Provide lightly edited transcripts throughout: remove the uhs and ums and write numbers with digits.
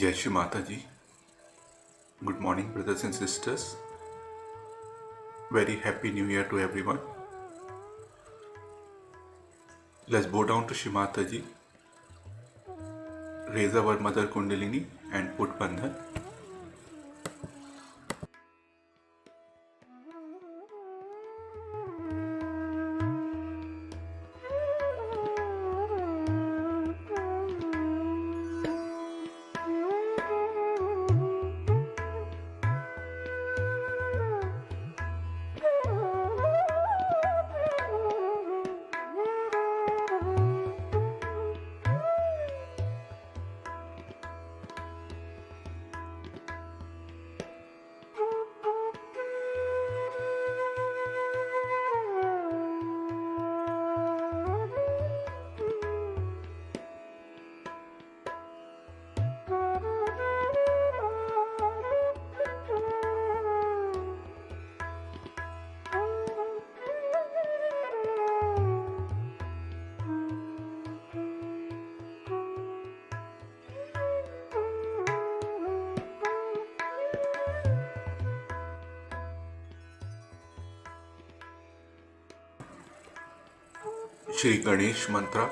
Jai Shri Mataji. Good morning, brothers and sisters. Very happy new year to everyone. Let's bow down to Shri Mataji, raise our mother Kundalini, and put Bandhan. Shri Ganesh Mantra.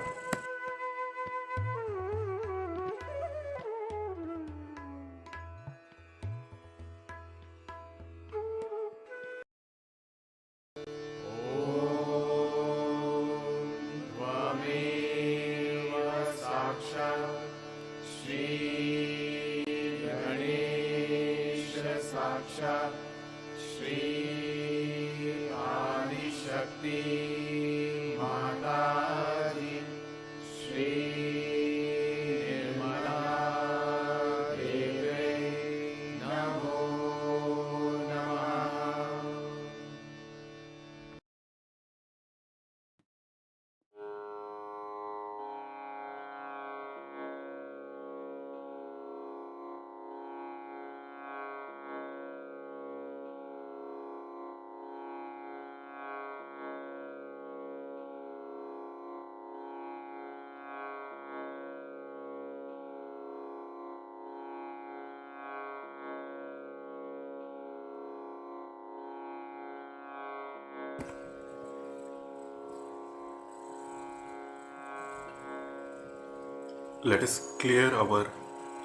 Let us clear our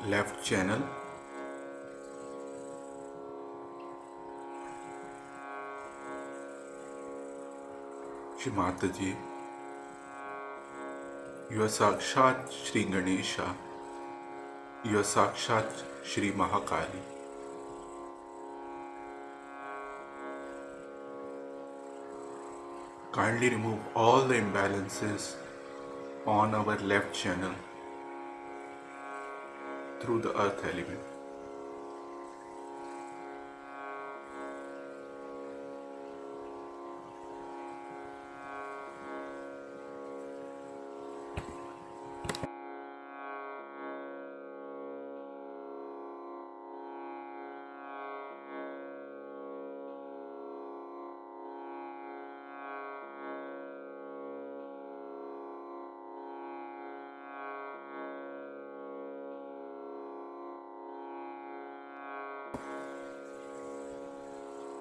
left channel. Shri Mataji, you are Sakshat Shri Ganesha, you are Sakshat Shri Mahakali. Kindly remove all the imbalances on our left channel through the earth element.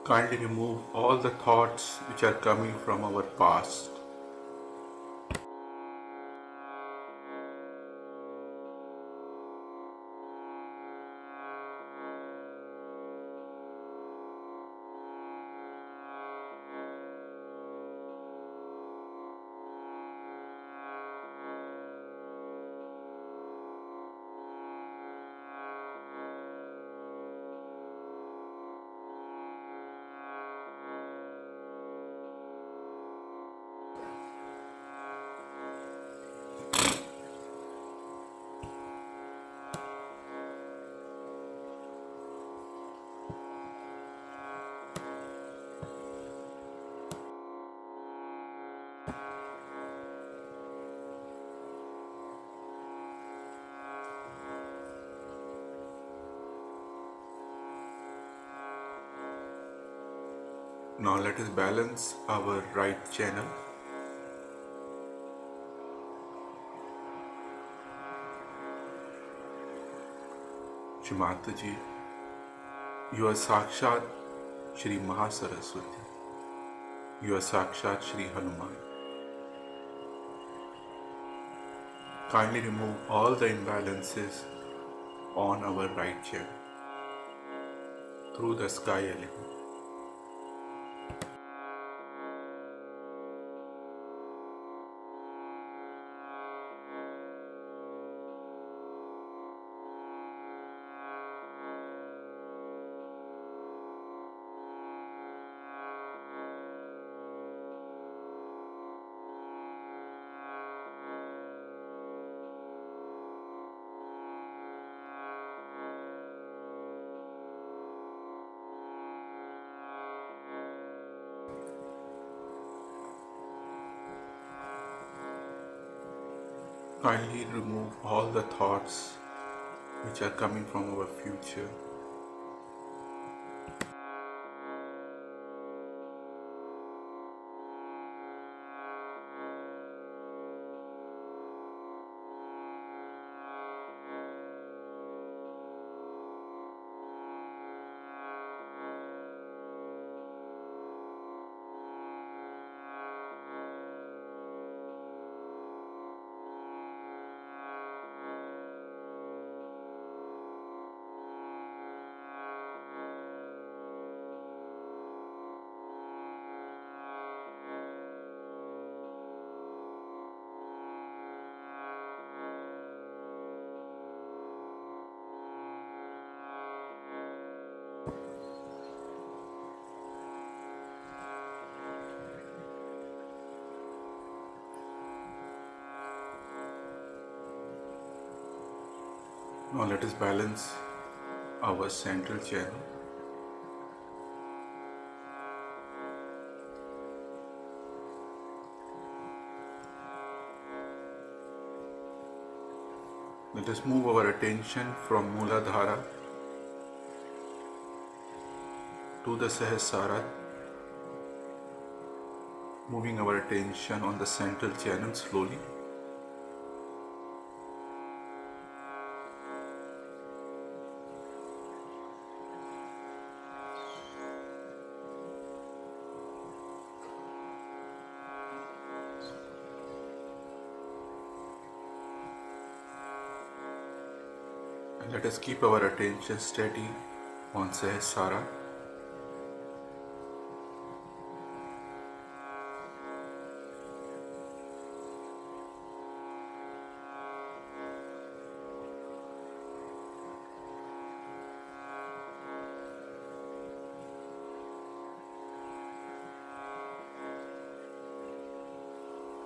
Kindly remove all the thoughts which are coming from our past. Now let us balance our right channel. Shri Mataji, you are Sakshat Shri Mahasaraswati. You are Sakshat Shri Hanuman. Kindly remove all the imbalances on our right chair through the sky element. Kindly remove all the thoughts which are coming from our future. Now let us balance our central channel. Let us move our attention from Mooladhara to the Sahasrara, moving our attention on the central channel slowly. And let us keep our attention steady on Sahasrara.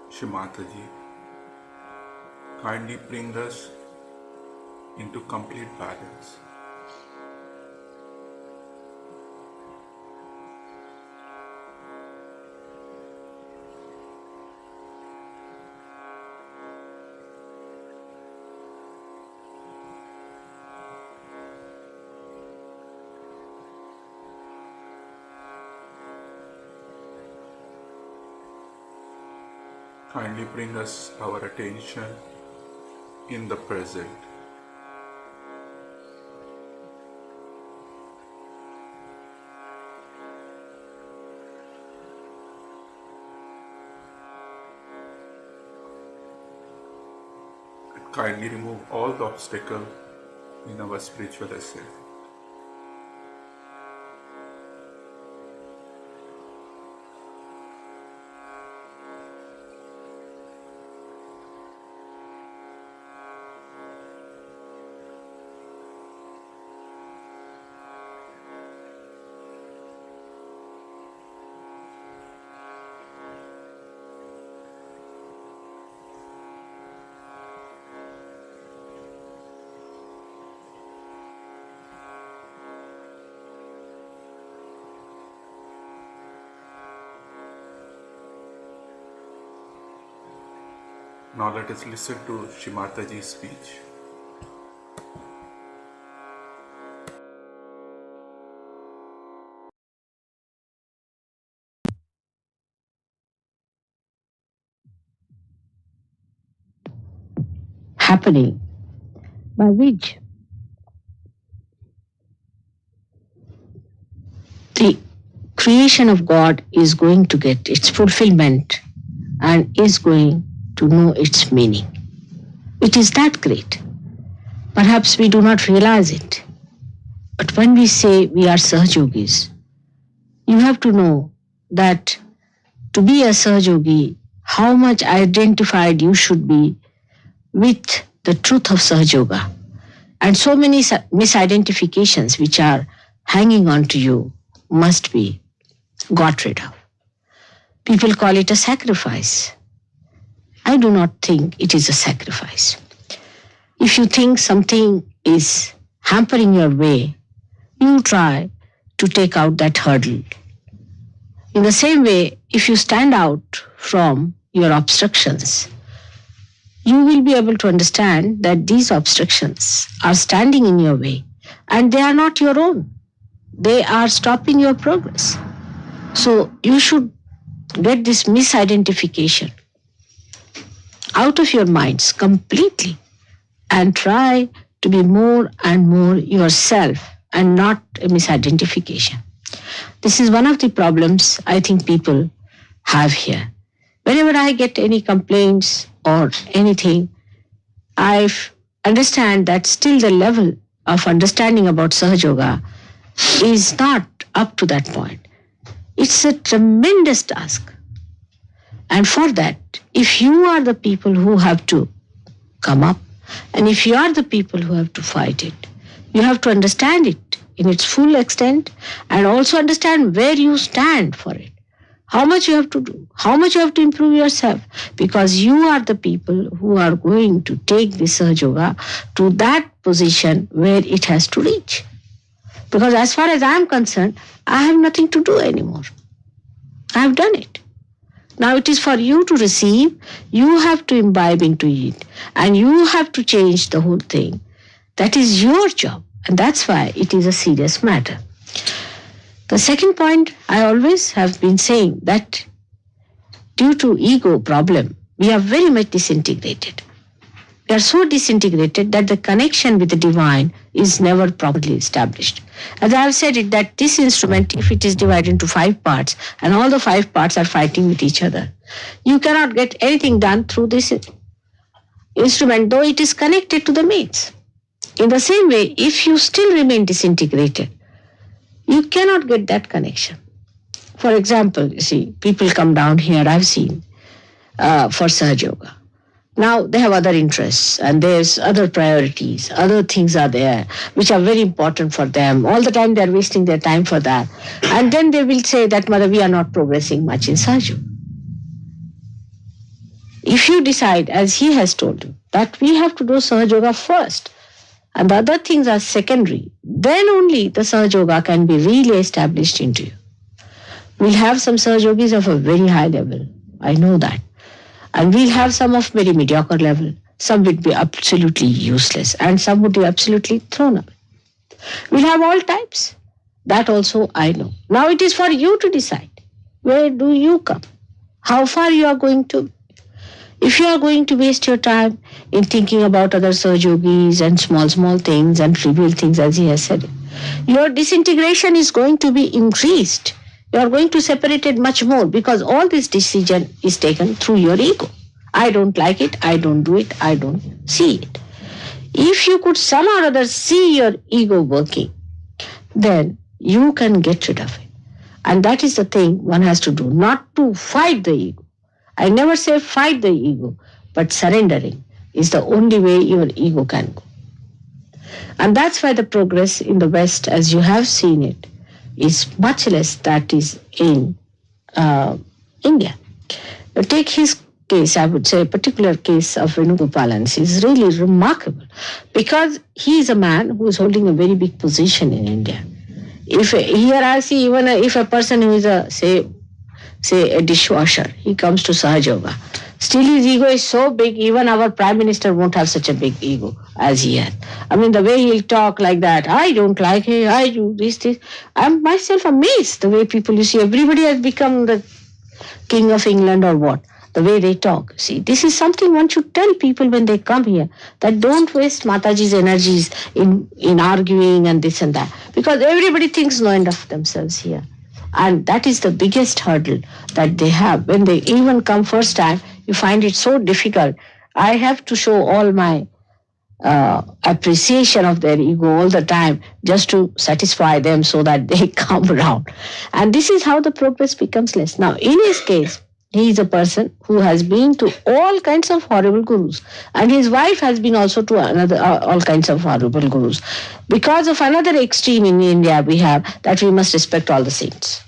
Shri Mataji, kindly bring us into complete balance. Kindly bring us our attention in the present. And kindly remove all the obstacles in our spiritual ascent. Now let us listen to Shri Mataji's speech. Happening by which the creation of God is going to get its fulfillment and is going to know its meaning. It is that great. Perhaps we do not realize it. But when we say we are Sahajogis, you have to know that to be a Sahajogi, how much identified you should be with the truth of Sahajoga. And so many misidentifications which are hanging on to you must be got rid of. People call it a sacrifice. I do not think it is a sacrifice. If you think something is hampering your way, you try to take out that hurdle. In the same way, if you stand out from your obstructions, you will be able to understand that these obstructions are standing in your way and they are not your own. They are stopping your progress. So you should get this misidentification out of your minds completely and try to be more and more yourself and not a misidentification. This is one of the problems I think people have here. Whenever I get any complaints or anything, I understand that still the level of understanding about Sahajoga is not up to that point. It's a tremendous task. And for that, if you are the people who have to come up, and if you are the people who have to fight it, you have to understand it in its full extent and also understand where you stand for it. How much you have to do, how much you have to improve yourself, because you are the people who are going to take this Sahajoga to that position where it has to reach. Because as far as I am concerned, I have nothing to do anymore. I have done it. Now it is for you to receive, you have to imbibe into it, and you have to change the whole thing. That is your job, and that's why it is a serious matter. The second point, I always have been saying that due to ego problem, we are very much disintegrated. We are so disintegrated that the connection with the divine is never properly established. As I have said it, that this instrument, if it is divided into 5 parts and all the 5 parts are fighting with each other, you cannot get anything done through this instrument, though it is connected to the mains. In the same way, if you still remain disintegrated, you cannot get that connection. For example, you see, people come down here, I've seen, for Sahajoga. Now they have other interests and there's other priorities, other things are there which are very important for them. All the time they're wasting their time for that. And then they will say that, Mother, we are not progressing much in Sahajoga. If you decide, as he has told you, that we have to do Sahajoga first and the other things are secondary, then only the Sahajoga can be really established into you. We'll have some Sahajogis of a very high level. I know that. And we'll have some of very mediocre level. Some would be absolutely useless and some would be absolutely thrown away. We'll have all types. That also I know. Now it is for you to decide. Where do you come? How far you are going to? If you are going to waste your time in thinking about other Sahajogis and small things and trivial things, as he has said, your disintegration is going to be increased. You are going to separate it much more because all this decision is taken through your ego. I don't like it, I don't do it, I don't see it. If you could somehow or other see your ego working, then you can get rid of it. And that is the thing one has to do, not to fight the ego. I never say fight the ego, but surrendering is the only way your ego can go. And that's why the progress in the West, as you have seen it, is much less that is in India. Take his case, I would say, a particular case of Venugopalan is really remarkable because he is a man who is holding a very big position in India. If here I see even if a person who is say a dishwasher, he comes to Sahajoga, still his ego is so big, even our Prime Minister won't have such a big ego as he has. I mean, the way he'll talk like that, I don't like it, I do this. I'm myself amazed the way people, you see, everybody has become the King of England or what, the way they talk. See, this is something one should tell people when they come here, that don't waste Mataji's energies in arguing and this and that, because everybody thinks no end of themselves here. And that is the biggest hurdle that they have. When they even come first time, you find it so difficult. I have to show all my appreciation of their ego all the time just to satisfy them so that they come around. And this is how the progress becomes less. Now, in his case, he is a person who has been to all kinds of horrible gurus. And his wife has been also to all kinds of horrible gurus. Because of another extreme in India we have, that we must respect all the saints.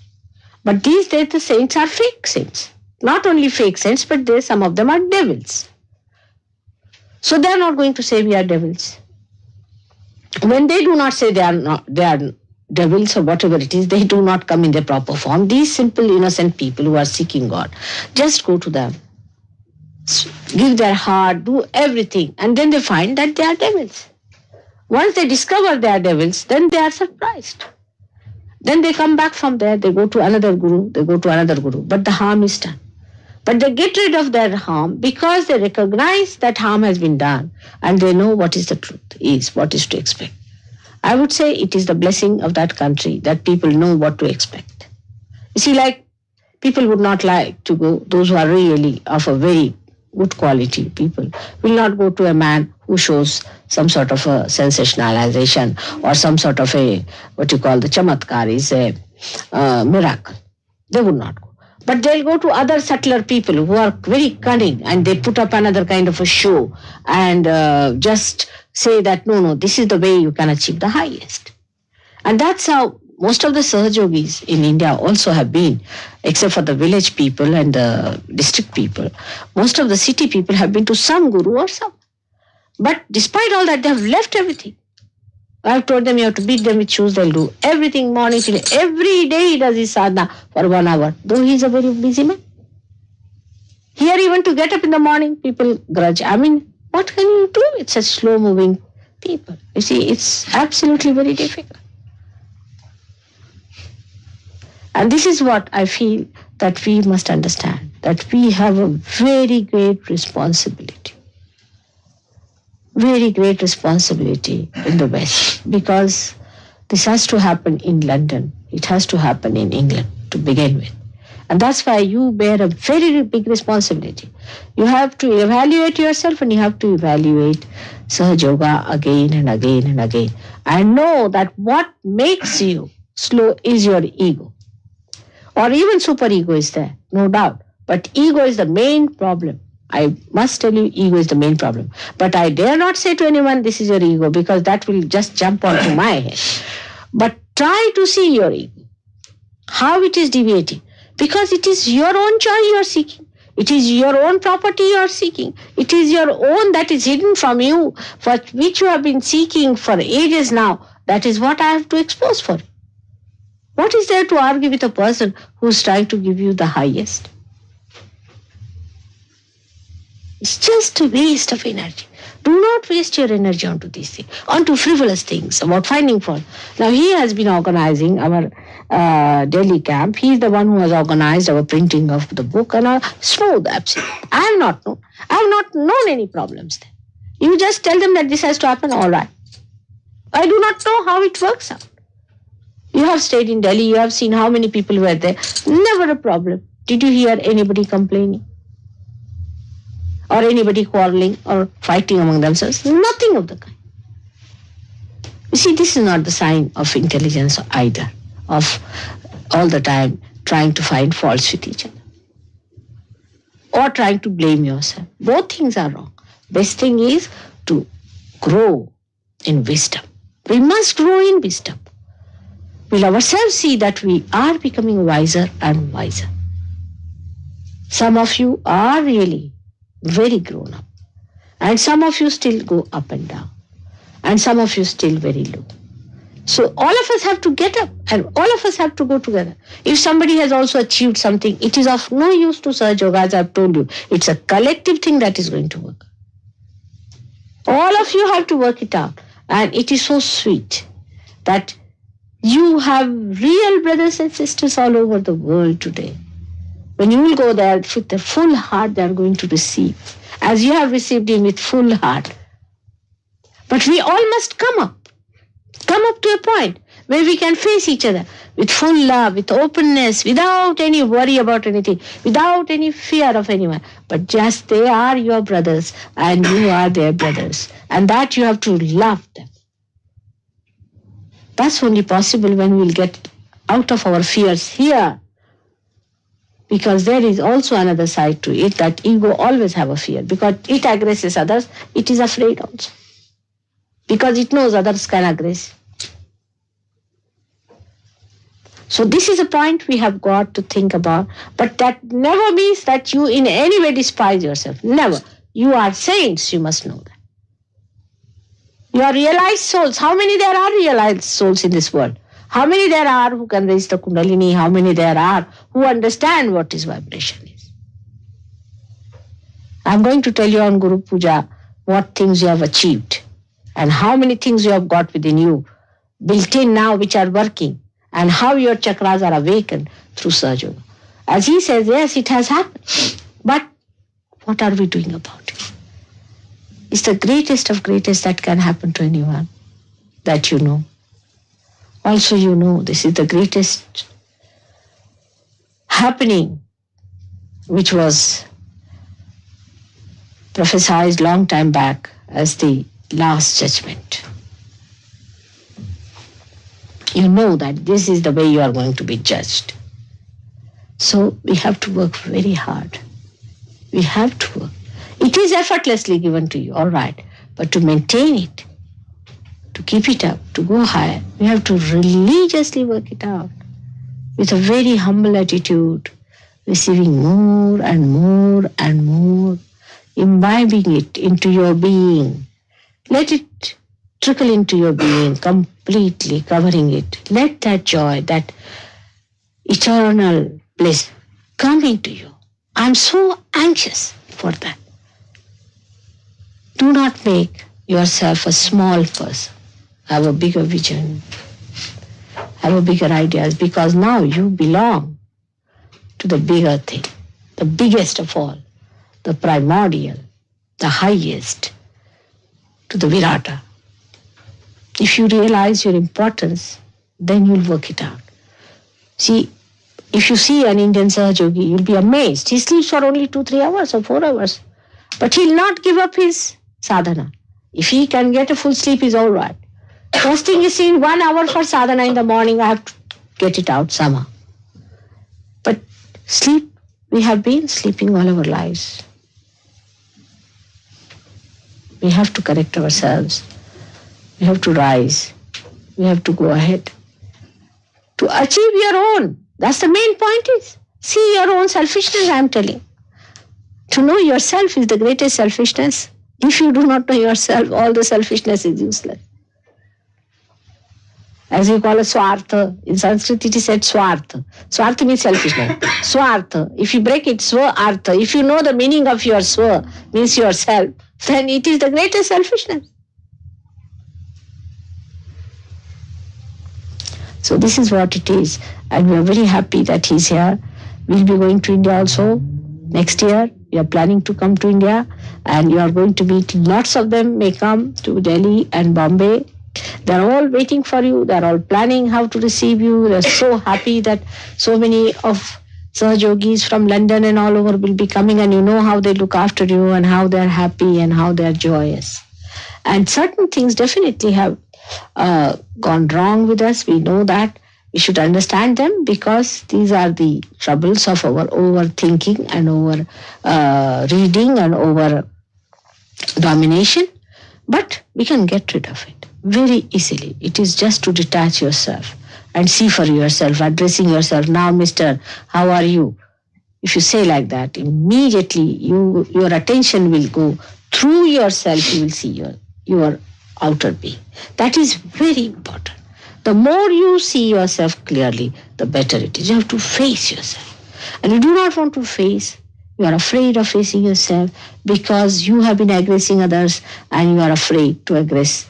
But these days the saints are fake saints. Not only fake saints, but some of them are devils. So they are not going to say we are devils. When they do not say they are devils or whatever it is, they do not come in their proper form. These simple innocent people who are seeking God, just go to them, give their heart, do everything, and then they find that they are devils. Once they discover they are devils, then they are surprised. Then they come back from there, they go to another guru, but the harm is done. But they get rid of their harm because they recognize that harm has been done and they know what is the truth is, what is to expect. I would say it is the blessing of that country that people know what to expect. You see, like people would not like to go, those who are really of a very good quality people will not go to a man who shows some sort of a sensationalization or some sort of a, what you call the chamatkar is a miracle. They would not go. But they'll go to other subtler people who are very cunning and they put up another kind of a show and just say that, no, this is the way you can achieve the highest. And that's how most of the Sahajogis in India also have been, except for the village people and the district people. Most of the city people have been to some guru or some. But despite all that, they have left everything. I've told them you have to beat them with shoes, they'll do everything morning till every day he does his sadhana for 1 hour, though he's a very busy man. Here even to get up in the morning, people grudge. I mean, what can you do with such slow moving people? You see, it's absolutely very difficult. And this is what I feel that we must understand, that we have a very great responsibility. Very great responsibility in the West, because this has to happen in London. It has to happen in England to begin with. And that's why you bear a very big responsibility. You have to evaluate yourself and you have to evaluate Sahaja Yoga again and again and again. And know that what makes you slow is your ego. Or even superego is there, no doubt. But ego is the main problem. I must tell you, ego is the main problem. But I dare not say to anyone, this is your ego, because that will just jump onto my head. But try to see your ego, how it is deviating. Because it is your own joy you are seeking. It is your own property you are seeking. It is your own that is hidden from you, for which you have been seeking for ages now. That is what I have to expose for you. What is there to argue with a person who is trying to give you the highest? It's just a waste of energy. Do not waste your energy onto these things, onto frivolous things about finding fault. Now he has been organizing our Delhi camp. He is the one who has organized our printing of the book and smooth, absolutely. I have not known any problems there. You just tell them that this has to happen, all right. I do not know how it works out. You have stayed in Delhi, you have seen how many people were there. Never a problem. Did you hear anybody complaining? Or anybody quarreling or fighting among themselves? Nothing of the kind. You see, this is not the sign of intelligence either, of all the time trying to find faults with each other. Or trying to blame yourself. Both things are wrong. Best thing is to grow in wisdom. We must grow in wisdom. We'll ourselves see that we are becoming wiser and wiser. Some of you are really very grown up. And some of you still go up and down. And some of you still very low. So all of us have to get up and all of us have to go together. If somebody has also achieved something, it is of no use to Sahaja Yoga, as I've told you. It's a collective thing that is going to work. All of you have to work it out. And it is so sweet that you have real brothers and sisters all over the world today. When you will go there with the full heart, they are going to receive, as you have received him with full heart. But we all must come up to a point where we can face each other with full love, with openness, without any worry about anything, without any fear of anyone. But just they are your brothers and you are their brothers. And that you have to love them. That's only possible when we'll get out of our fears here. Because there is also another side to it, that ego always have a fear. Because it aggresses others, it is afraid also. Because it knows others can aggress. So this is a point we have got to think about. But that never means that you in any way despise yourself. Never. You are saints, you must know that. You are realized souls. How many there are realized souls in this world? How many there are who can raise the Kundalini? How many there are who understand what is vibration is? I'm going to tell you on Guru Puja what things you have achieved and how many things you have got within you, built in now, which are working, and how your chakras are awakened through Sahaja Yoga. As he says, yes, it has happened. But what are we doing about it? It's the greatest of greatest that can happen to anyone that you know. Also, you know, this is the greatest happening which was prophesied long time back as the last judgment. You know that this is the way you are going to be judged. So we have to work very hard. We have to work. It is effortlessly given to you, all right, but to maintain it, to keep it up, to go higher, we have to religiously work it out with a very humble attitude, receiving more and more and more, imbibing it into your being. Let it trickle into your being, completely covering it. Let that joy, that eternal bliss come into you. I'm so anxious for that. Do not make yourself a small person. Have a bigger vision. Have a bigger ideas, because now you belong to the bigger thing, the biggest of all, the primordial, the highest, to the Virata. If you realize your importance, then you'll work it out. See, if you see an Indian Sahaja Yogi, you'll be amazed. He sleeps for only 2-3 hours or 4 hours. But he'll not give up his sadhana. If he can get a full sleep, he's all right. First thing is, in 1 hour for sadhana in the morning, I have to get it out somehow. But sleep, we have been sleeping all our lives. We have to correct ourselves. We have to rise. We have to go ahead. To achieve your own. That's the main point is. See your own selfishness, I am telling. To know yourself is the greatest selfishness. If you do not know yourself, all the selfishness is useless. As we call it swartha. In Sanskrit it is said swartha. Swartha means selfishness. Swartha. If you break it, swartha. If you know the meaning of your swa, means yourself, then it is the greatest selfishness. So this is what it is. And we are very happy that he's here. We'll be going to India also next year. We are planning to come to India, and you are going to meet lots of them may come to Delhi and Bombay. They are all waiting for you. They are all planning how to receive you. They are so happy that so many of Sahaja Yogis from London and all over will be coming, and you know how they look after you and how they are happy and how they are joyous. And certain things definitely have gone wrong with us. We know that. We should understand them, because these are the troubles of our overthinking and over reading and over domination. But we can get rid of it very easily. It is just to detach yourself and see for yourself, addressing yourself. Now, Mr., how are you? If you say like that, immediately your attention will go through yourself. You will see your outer being. That is very important. The more you see yourself clearly, the better it is. You have to face yourself. And you do not want to face. You are afraid of facing yourself because you have been aggressing others, and you are afraid to aggress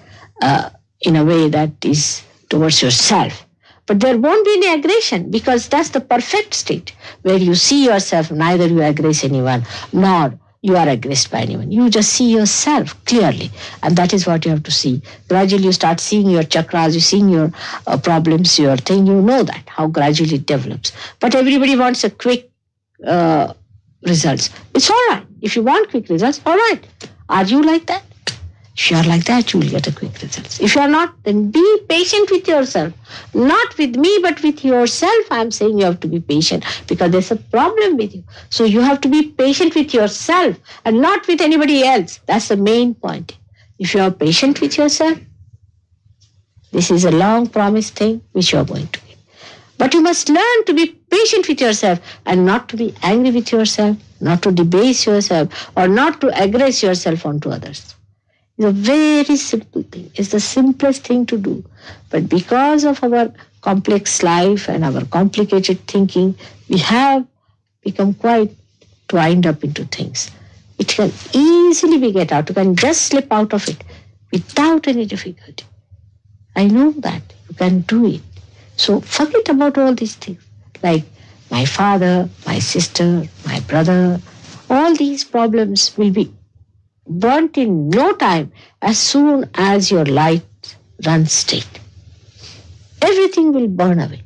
in a way that is towards yourself. But there won't be any aggression, because that's the perfect state where you see yourself, neither you aggress anyone, nor you are aggressed by anyone. You just see yourself clearly. And that is what you have to see. Gradually you start seeing your chakras, you seeing your problems, your thing. You know that, how gradually it develops. But everybody wants a quick results. It's all right. If you want quick results, all right. Are you like that? If you are like that, you will get a quick results. If you are not, then be patient with yourself. Not with me, but with yourself. I am saying you have to be patient because there's a problem with you. So you have to be patient with yourself and not with anybody else. That's the main point. If you are patient with yourself, this is a long promised thing which you are going to get. But you must learn to be patient with yourself and not to be angry with yourself, not to debase yourself, or not to aggress yourself onto others. It's a very simple thing. It's the simplest thing to do. But because of our complex life and our complicated thinking, we have become quite twined up into things. It can easily be get out. You can just slip out of it without any difficulty. I know that. You can do it. So forget about all these things. Like my father, my sister, my brother, all these problems will be burnt in no time as soon as your light runs straight. Everything will burn away.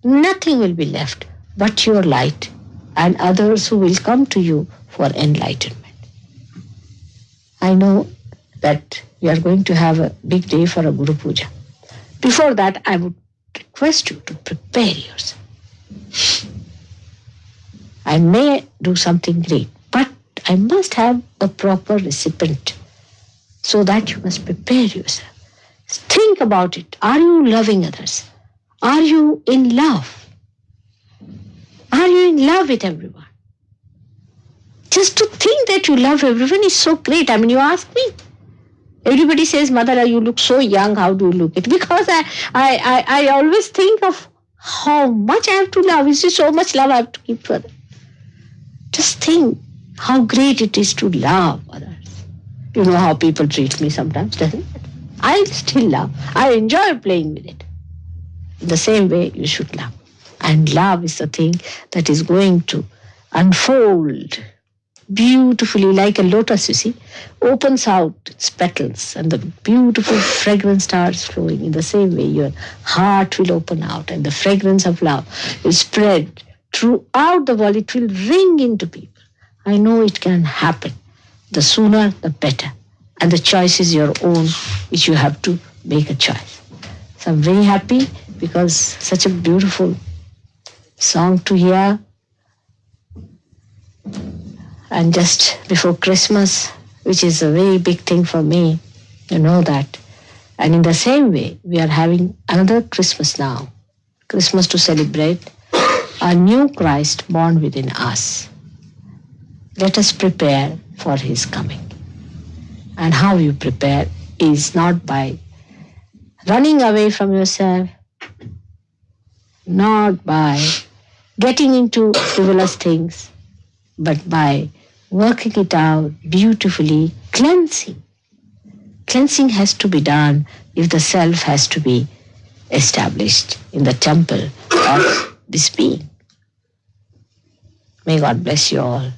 Nothing will be left but your light and others who will come to you for enlightenment. I know that you are going to have a big day for a Guru Puja. Before that, I would request you to prepare yourself. I may do something great, but I must have a proper recipient. So that you must prepare yourself. Think about it. Are you loving others? Are you in love? Are you in love with everyone? Just to think that you love everyone is so great. I mean, you ask me. Everybody says, Mother, you look so young. How do you look it? Because I always think of how much I have to love. Is there so much love I have to keep for them? Just think how great it is to love others. You know how people treat me sometimes, doesn't it? I still love. I enjoy playing with it. In the same way, you should love. And love is the thing that is going to unfold beautifully like a lotus, you see, opens out its petals and the beautiful fragrance starts flowing. In the same way, your heart will open out and the fragrance of love will spread throughout the world. It will ring into people. I know it can happen. The sooner, the better. And the choice is your own, which you have to make a choice. So I'm very happy because such a beautiful song to hear. And just before Christmas, which is a very big thing for me, you know that. And in the same way, we are having another Christmas now. Christmas to celebrate a new Christ born within us. Let us prepare for his coming. And how you prepare is not by running away from yourself, not by getting into frivolous things, but by working it out beautifully, cleansing. Cleansing has to be done if the self has to be established in the temple of this being. May God bless you all.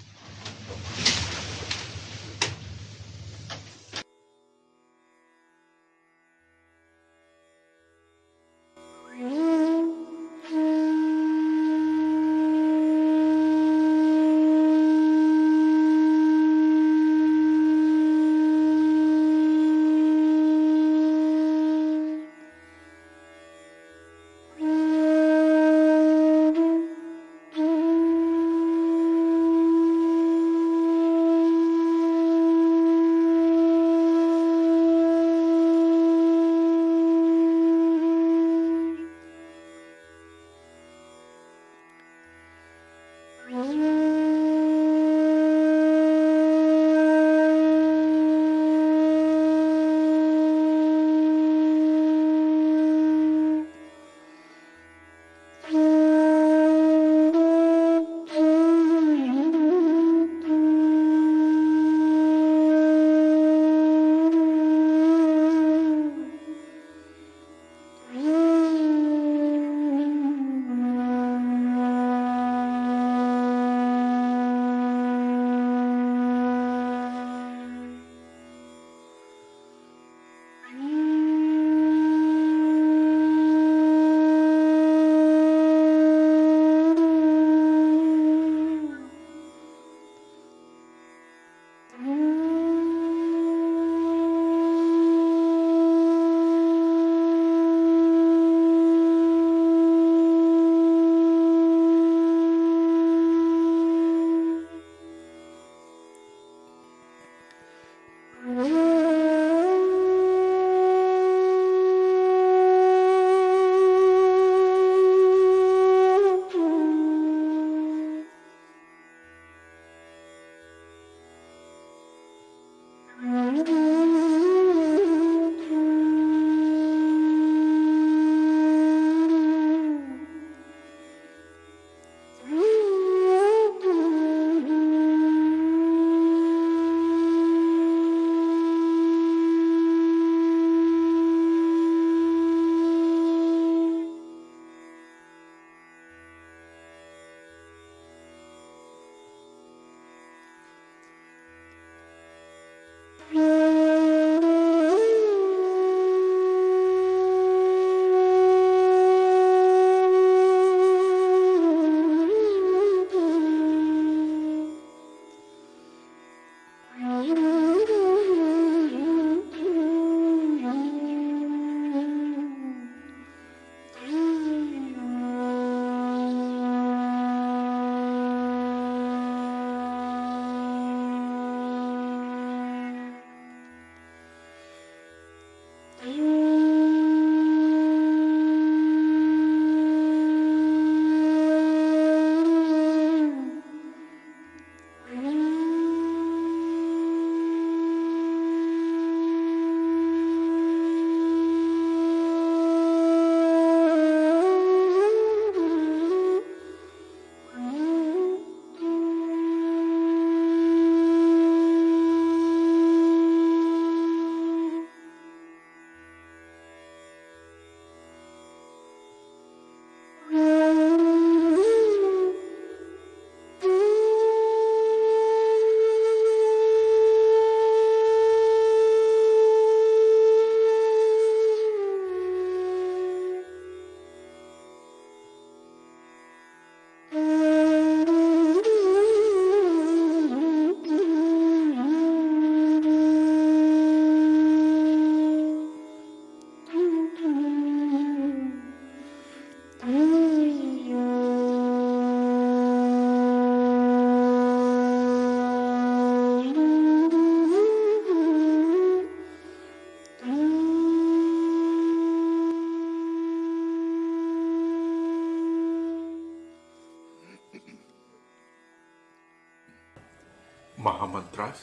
Mahamantras.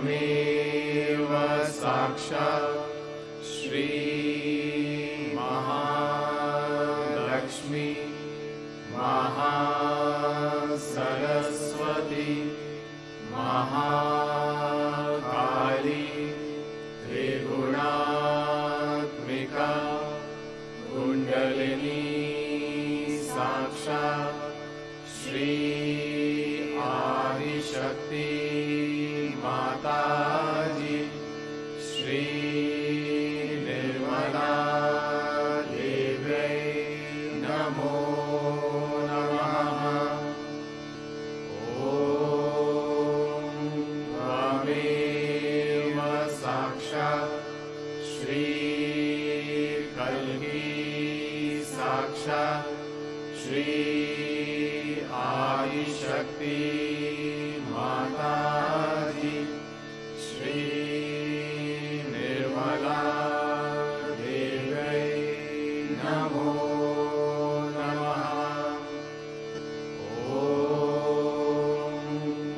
त्वमेव साक्षात् श्री महालक्ष्मी महासरस्वती महाकाली त्रिगुणात्मिका कुण्डलिनी साक्षात् श्री आदिशक्ति माताजी श्री निर्मला देव्यै नमो नमः। ॐ त्वमेव साक्षात् श्री कल्की साक्षात् श्री आदिशक्ति माताजी श्री निर्मला देव्यै नमो नमः। ॐ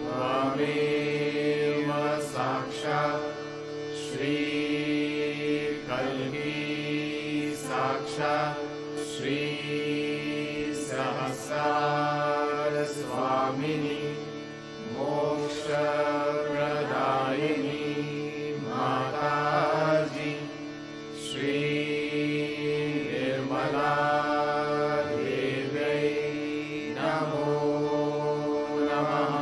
त्वमेव साक्षात् श्री कल्की साक्षात् श्री सहस्रार स्वामिनी मोक्षप्रदायिनी माताजी श्री निर्मला देव्यै नमो नमः।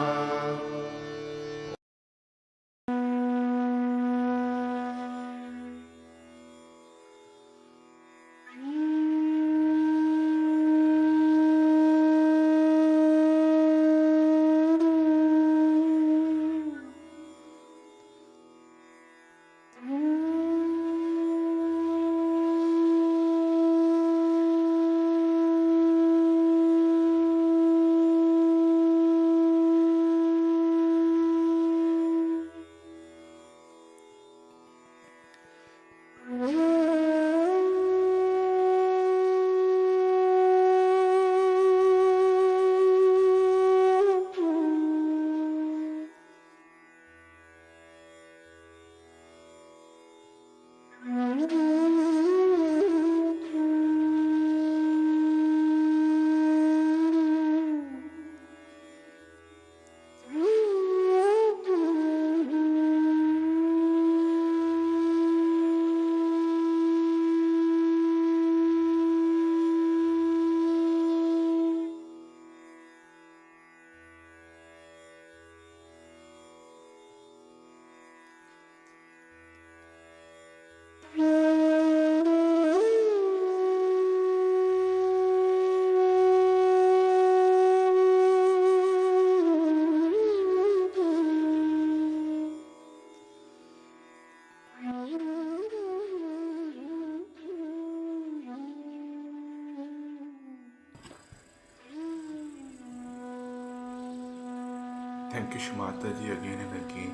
Thank you, Shimataji, again and again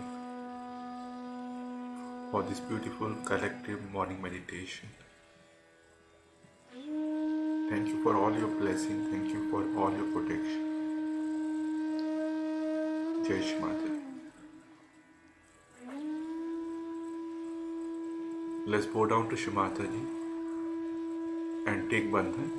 for this beautiful collective morning meditation. Thank you for all your blessing. Thank you for all your protection. Jai Shimataji. Let's bow down to Shimataji and take Bandhan.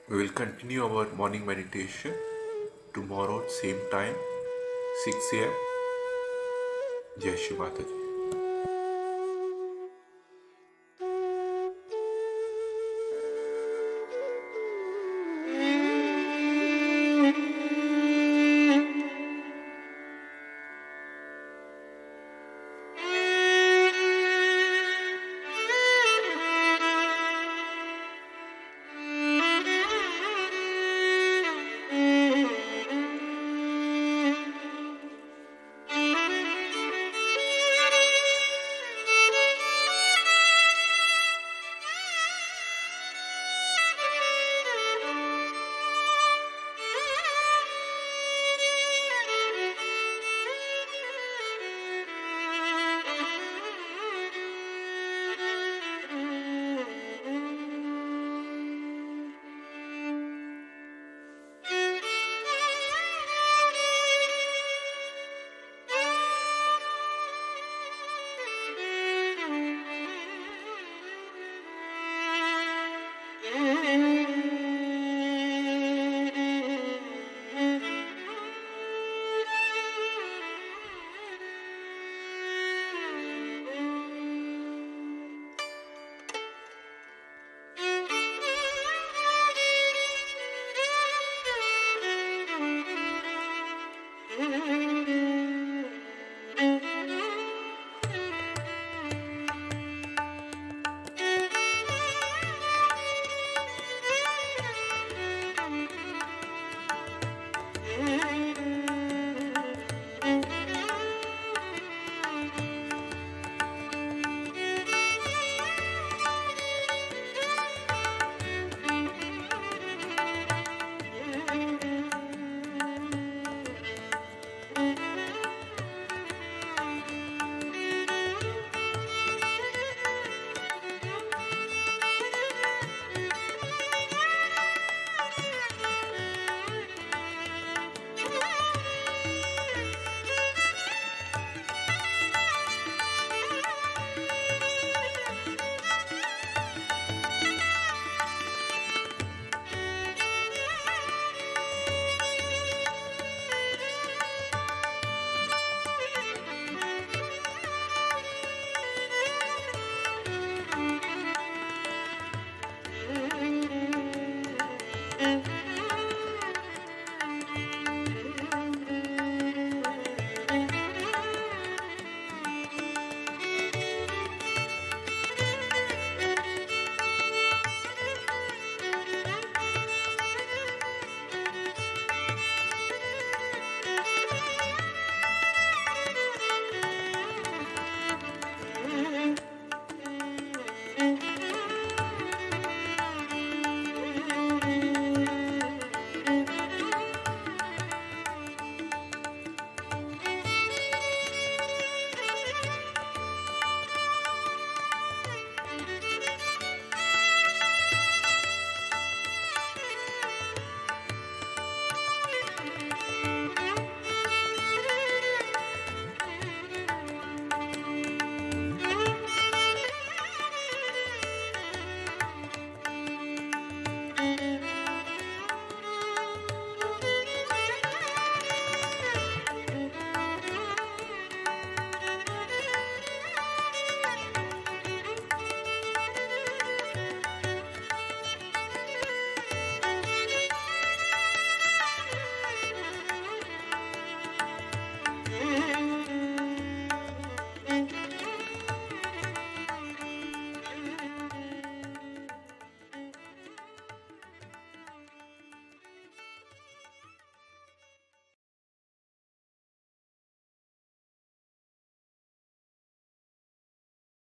We will continue our morning meditation tomorrow, same time, 6 a.m. Jai Shri Mataji.